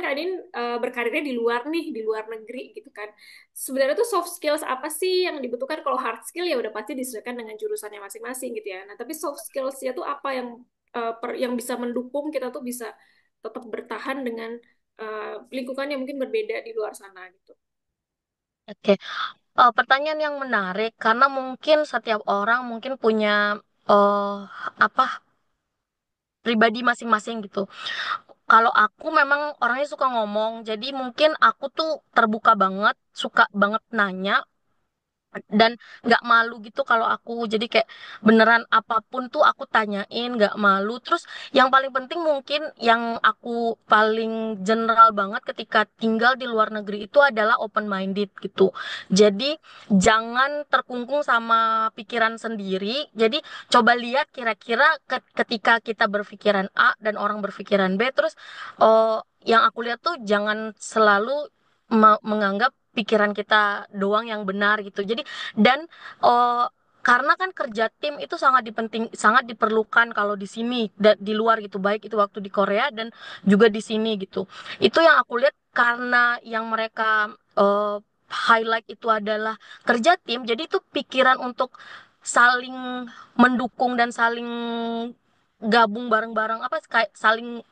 Kak Din berkarirnya di luar nih, di luar negeri gitu kan. Sebenarnya tuh soft skills apa sih yang dibutuhkan? Kalau hard skill ya udah pasti disesuaikan dengan jurusannya masing-masing gitu ya. Nah, tapi soft skillsnya tuh apa yang yang bisa mendukung kita tuh bisa tetap bertahan dengan lingkungan yang mungkin berbeda di luar sana gitu. Oke, pertanyaan yang menarik karena mungkin setiap orang mungkin punya apa pribadi masing-masing gitu. Kalau aku memang orangnya suka ngomong, jadi mungkin aku tuh terbuka banget, suka banget nanya dan nggak malu gitu kalau aku jadi kayak beneran apapun tuh aku tanyain nggak malu. Terus yang paling penting mungkin yang aku paling general banget ketika tinggal di luar negeri itu adalah open minded gitu. Jadi jangan terkungkung sama pikiran sendiri. Jadi coba lihat kira-kira ketika kita berpikiran A dan orang berpikiran B, terus yang aku lihat tuh jangan selalu menganggap pikiran kita doang yang benar gitu. Jadi dan eh, karena kan kerja tim itu sangat diperlukan kalau di sini di luar gitu, baik itu waktu di Korea dan juga di sini gitu. Itu yang aku lihat karena yang mereka highlight itu adalah kerja tim, jadi itu pikiran untuk saling mendukung dan saling gabung bareng-bareng apa kayak saling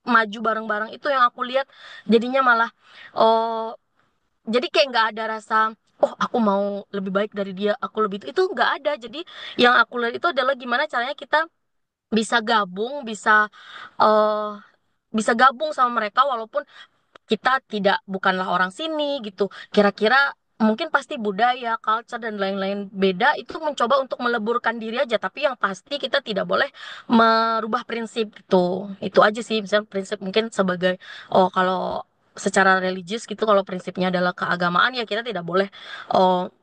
maju bareng-bareng itu yang aku lihat jadinya malah eh jadi kayak nggak ada rasa oh aku mau lebih baik dari dia aku lebih itu nggak ada. Jadi yang aku lihat itu adalah gimana caranya kita bisa gabung eh bisa gabung sama mereka walaupun kita tidak bukanlah orang sini gitu. Kira-kira mungkin pasti budaya, culture dan lain-lain beda itu mencoba untuk meleburkan diri aja. Tapi yang pasti kita tidak boleh merubah prinsip gitu. Itu aja sih misalnya prinsip mungkin sebagai oh kalau secara religius gitu kalau prinsipnya adalah keagamaan ya kita tidak boleh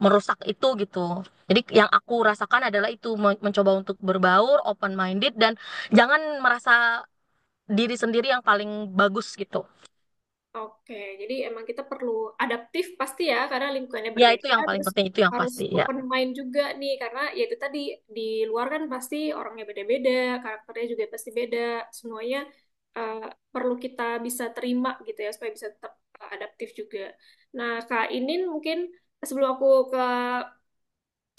merusak itu gitu. Jadi yang aku rasakan adalah itu mencoba untuk berbaur, open minded dan jangan merasa diri sendiri yang paling bagus gitu. Oke, jadi emang kita perlu adaptif pasti ya, karena lingkungannya Ya, berbeda. itu yang paling Terus penting, itu yang harus pasti ya. open mind juga nih, karena ya itu tadi di luar kan pasti orangnya beda-beda, karakternya juga pasti beda. Semuanya uh, perlu kita bisa terima gitu ya, supaya bisa tetap adaptif juga. Nah, Kak Inin mungkin sebelum aku ke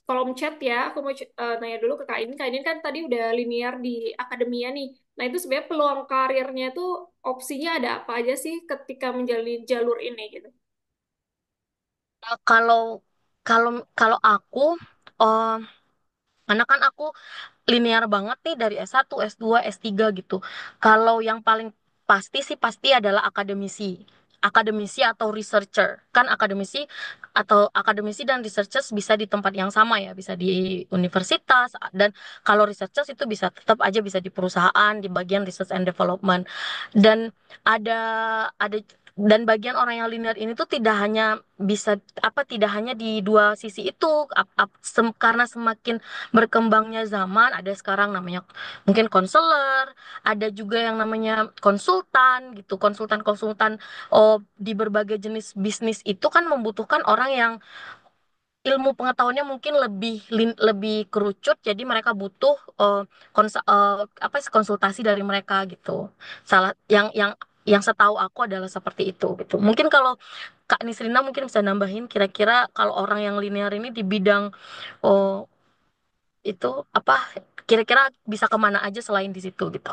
kolom chat ya, aku mau nanya dulu ke Kak Inin. Kak Inin kan tadi udah linear di akademia nih. Nah, itu sebenarnya peluang karirnya tuh opsinya ada apa aja sih ketika menjalani jalur ini gitu? Kalau kalau kalau aku, eh karena kan aku linear banget nih dari S1, S2, S3 gitu. Kalau yang paling pasti sih pasti adalah akademisi. Akademisi atau researcher. Kan akademisi dan researchers bisa di tempat yang sama ya, bisa di universitas dan kalau researchers itu bisa tetap aja bisa di perusahaan di bagian research and development. Dan ada ada dan bagian orang yang linear ini tuh tidak hanya bisa apa tidak hanya di dua sisi itu karena semakin berkembangnya zaman ada sekarang namanya mungkin konselor, ada juga yang namanya konsultan gitu, konsultan-konsultan di berbagai jenis bisnis itu kan membutuhkan orang yang ilmu pengetahuannya mungkin lebih kerucut jadi mereka butuh apa sih, konsultasi dari mereka gitu. Salah yang setahu aku adalah seperti itu gitu. Mungkin kalau Kak Nisrina mungkin bisa nambahin kira-kira kalau orang yang linear ini di bidang oh, itu apa kira-kira bisa kemana aja selain di situ gitu.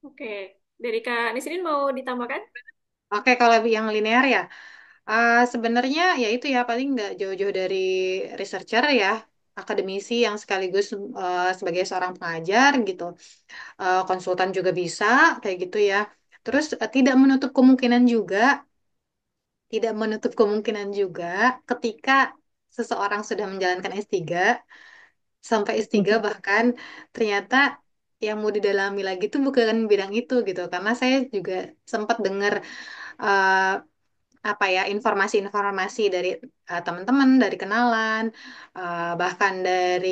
Oke, dari Kak Nisrin mau ditambahkan? Oke, kalau yang linear ya, sebenarnya ya itu ya paling nggak jauh-jauh dari researcher ya, akademisi yang sekaligus sebagai seorang pengajar gitu. Konsultan juga bisa kayak gitu ya. Terus tidak menutup kemungkinan juga ketika seseorang sudah menjalankan S3 sampai S3 bahkan ternyata yang mau didalami lagi itu bukan bidang itu gitu. Karena saya juga sempat dengar eh, apa ya informasi-informasi dari teman-teman, dari kenalan, bahkan dari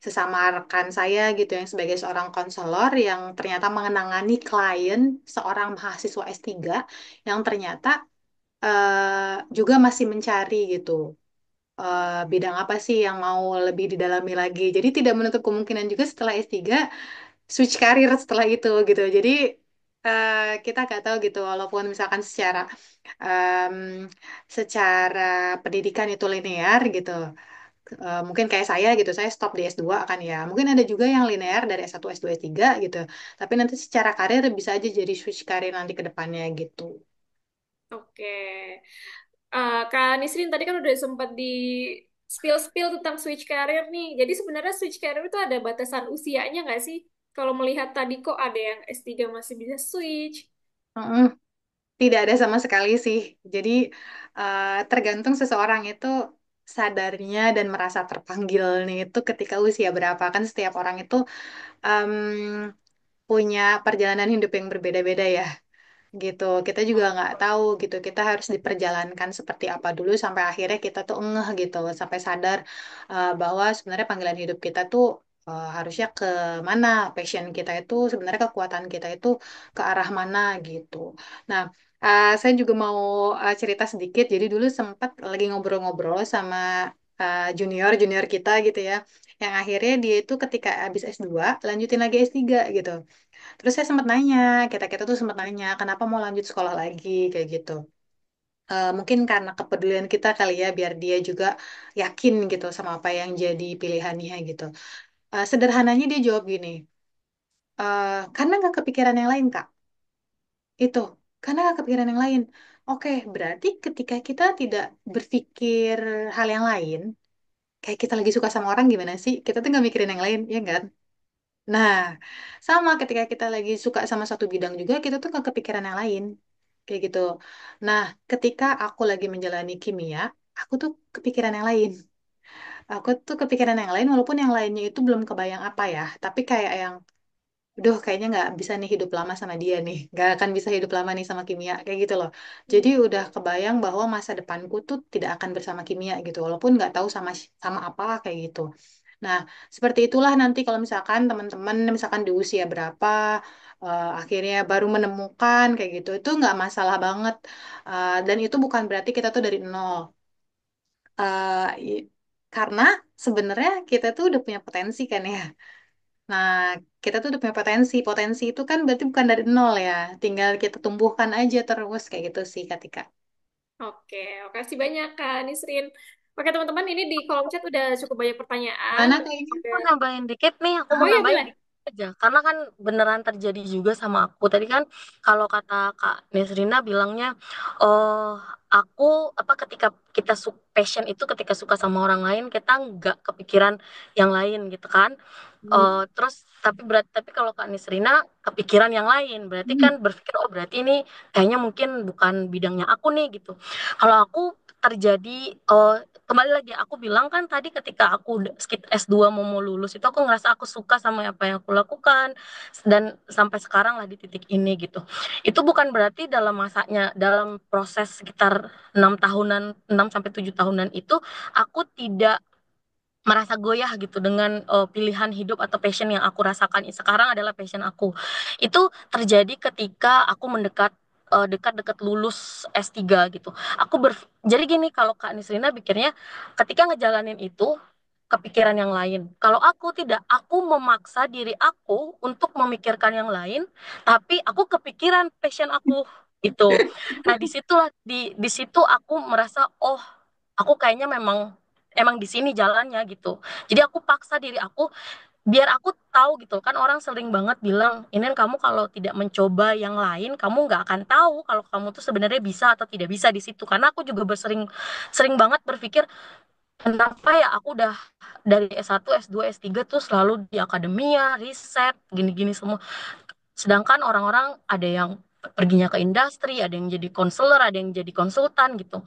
sesama rekan saya gitu yang sebagai seorang konselor yang ternyata mengenangani klien seorang mahasiswa S3 yang ternyata juga masih mencari gitu bidang apa sih yang mau lebih didalami lagi. Jadi tidak menutup kemungkinan juga setelah S3 switch karir setelah itu gitu. Jadi kita nggak tahu gitu, walaupun misalkan em, secara pendidikan itu linear gitu. Mungkin kayak saya gitu, saya stop di S2 kan ya. Mungkin ada juga yang linear dari S1, S2, S3 gitu. Tapi nanti secara karir bisa aja jadi switch karir nanti ke depannya gitu. Oke. Kak Nisrin tadi kan udah sempat di spill-spill tentang switch career nih. Jadi sebenarnya switch career itu ada batasan usianya nggak sih? Kalau melihat tadi kok ada yang S3 masih bisa switch. Mm-mm. Tidak ada sama sekali sih. Jadi tergantung seseorang itu sadarnya dan merasa terpanggilnya itu ketika usia berapa. Kan setiap orang itu em, punya perjalanan hidup yang berbeda-beda ya. Gitu. Kita juga nggak tahu gitu. Kita harus diperjalankan seperti apa dulu sampai akhirnya kita tuh ngeh gitu, sampai sadar bahwa sebenarnya panggilan hidup kita tuh harusnya ke mana, passion kita itu sebenarnya kekuatan kita itu ke arah mana gitu. Nah, saya juga mau cerita sedikit. Jadi dulu sempat lagi ngobrol-ngobrol sama junior junior kita gitu ya, yang akhirnya dia itu ketika habis S2 lanjutin lagi S3 gitu. Terus saya sempat nanya, kita-kita tuh sempat nanya, kenapa mau lanjut sekolah lagi, kayak gitu. Mungkin karena kepedulian kita kali ya, biar dia juga yakin gitu sama apa yang jadi pilihannya gitu. Sederhananya dia jawab gini, karena nggak kepikiran yang lain, Kak. Itu, karena nggak kepikiran yang lain. Oke, berarti ketika kita tidak berpikir hal yang lain, kayak kita lagi suka sama orang gimana sih? Kita tuh nggak mikirin yang lain, ya nggak? Nah, sama ketika kita lagi suka sama satu bidang juga, kita tuh nggak kepikiran yang lain. Kayak gitu. Nah, ketika aku lagi menjalani kimia, aku tuh kepikiran yang lain. Aku tuh kepikiran yang lain, walaupun yang lainnya itu belum kebayang apa ya. Tapi kayak yang, duh kayaknya nggak bisa nih hidup lama sama dia nih. Nggak akan bisa hidup lama nih sama kimia. Kayak gitu loh. Jadi udah kebayang bahwa masa depanku tuh tidak akan bersama kimia gitu. Walaupun nggak tahu sama sama apa kayak gitu. Nah, seperti itulah nanti kalau misalkan teman-teman misalkan di usia berapa akhirnya baru menemukan kayak gitu, itu nggak masalah banget. Dan itu bukan berarti kita tuh dari nol. Eh, i- karena sebenarnya kita tuh udah punya potensi kan ya. Nah, kita tuh udah punya potensi. Potensi itu kan berarti bukan dari nol ya. Tinggal kita tumbuhkan aja terus kayak gitu sih, Katika. Oke, makasih banyak Kak Nisrin. Oke teman-teman, ini di kolom chat udah cukup banyak pertanyaan. Gimana kayaknya? Aku Oke. mau nambahin dikit nih, aku Oh mau iya nambahin boleh. dikit aja. Karena kan beneran terjadi juga sama aku. Tadi kan kalau kata Kak Nesrina bilangnya, oh aku apa ketika kita passion itu ketika suka sama orang lain kita nggak kepikiran yang lain gitu kan. Hmm. Tapi kalau Kak Nisrina kepikiran yang lain, berarti Hmm. kan berpikir oh berarti ini kayaknya mungkin bukan bidangnya aku nih gitu. Kalau aku terjadi kembali lagi aku bilang kan tadi ketika aku sekitar S2 mau lulus itu aku ngerasa aku suka sama apa yang aku lakukan dan sampai sekarang lah di titik ini gitu. Itu bukan berarti dalam proses sekitar 6 tahunan 6 sampai 7 tahunan itu aku tidak merasa goyah gitu dengan pilihan hidup atau passion yang aku rasakan sekarang adalah passion aku. Itu terjadi ketika aku dekat-dekat lulus S3 gitu. Jadi gini kalau Kak Nisrina pikirnya ketika ngejalanin itu kepikiran yang lain. Kalau aku tidak, aku memaksa diri aku untuk memikirkan yang lain, tapi aku kepikiran passion aku gitu. Nah, di situ aku merasa oh aku kayaknya memang emang di sini jalannya gitu. Jadi aku paksa diri aku biar aku tahu gitu kan orang sering banget bilang ini kamu kalau tidak mencoba yang lain kamu nggak akan tahu kalau kamu tuh sebenarnya bisa atau tidak bisa di situ karena aku juga sering sering banget berpikir kenapa ya aku udah dari S1, S2, S3 tuh selalu di akademia, riset, gini-gini semua. Sedangkan orang-orang ada yang perginya ke industri, ada yang jadi konselor, ada yang jadi konsultan gitu.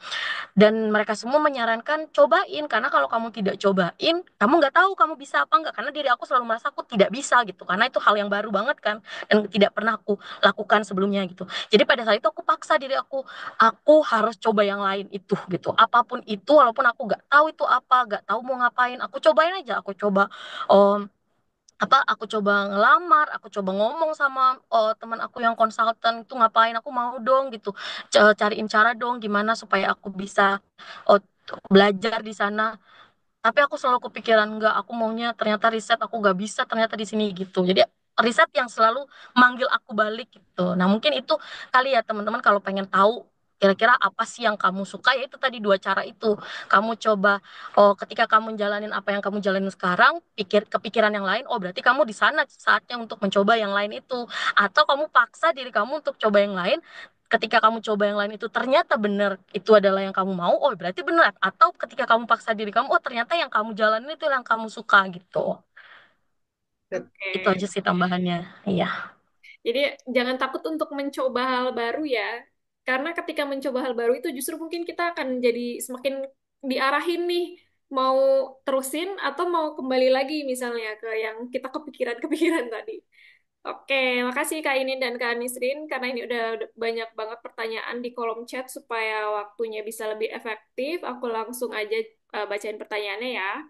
Dan mereka semua menyarankan cobain karena kalau kamu tidak cobain kamu nggak tahu kamu bisa apa nggak karena diri aku selalu merasa aku tidak bisa gitu karena itu hal yang baru banget kan dan tidak pernah aku lakukan sebelumnya gitu jadi pada saat itu aku paksa diri aku harus coba yang lain itu gitu apapun itu walaupun aku nggak tahu itu apa nggak tahu mau ngapain aku cobain aja aku coba om aku coba ngelamar, aku coba ngomong sama teman aku yang konsultan itu ngapain, aku mau dong gitu, cariin cara dong gimana supaya aku bisa oh, belajar di sana. Tapi aku selalu kepikiran enggak, aku maunya ternyata riset aku nggak bisa ternyata di sini gitu. Jadi riset yang selalu manggil aku balik gitu. Nah, mungkin itu kali ya teman-teman kalau pengen tahu kira-kira apa sih yang kamu suka, ya itu tadi dua cara itu. Kamu coba, oh ketika kamu jalanin apa yang kamu jalanin sekarang, kepikiran yang lain, oh berarti kamu di sana saatnya untuk mencoba yang lain itu. Atau kamu paksa diri kamu untuk coba yang lain, ketika kamu coba yang lain itu ternyata benar itu adalah yang kamu mau, oh berarti benar. Atau ketika kamu paksa diri kamu, oh ternyata yang kamu jalanin itu yang kamu suka gitu. Itu Oke. aja sih tambahannya. Iya. Jadi jangan takut untuk mencoba hal baru ya. Karena ketika mencoba hal baru itu justru mungkin kita akan jadi semakin diarahin nih mau terusin atau mau kembali lagi misalnya ke yang kita kepikiran-kepikiran tadi. Oke, makasih Kak Inin dan Kak Nisrin karena ini udah banyak banget pertanyaan di kolom chat supaya waktunya bisa lebih efektif. Aku langsung aja bacain pertanyaannya ya.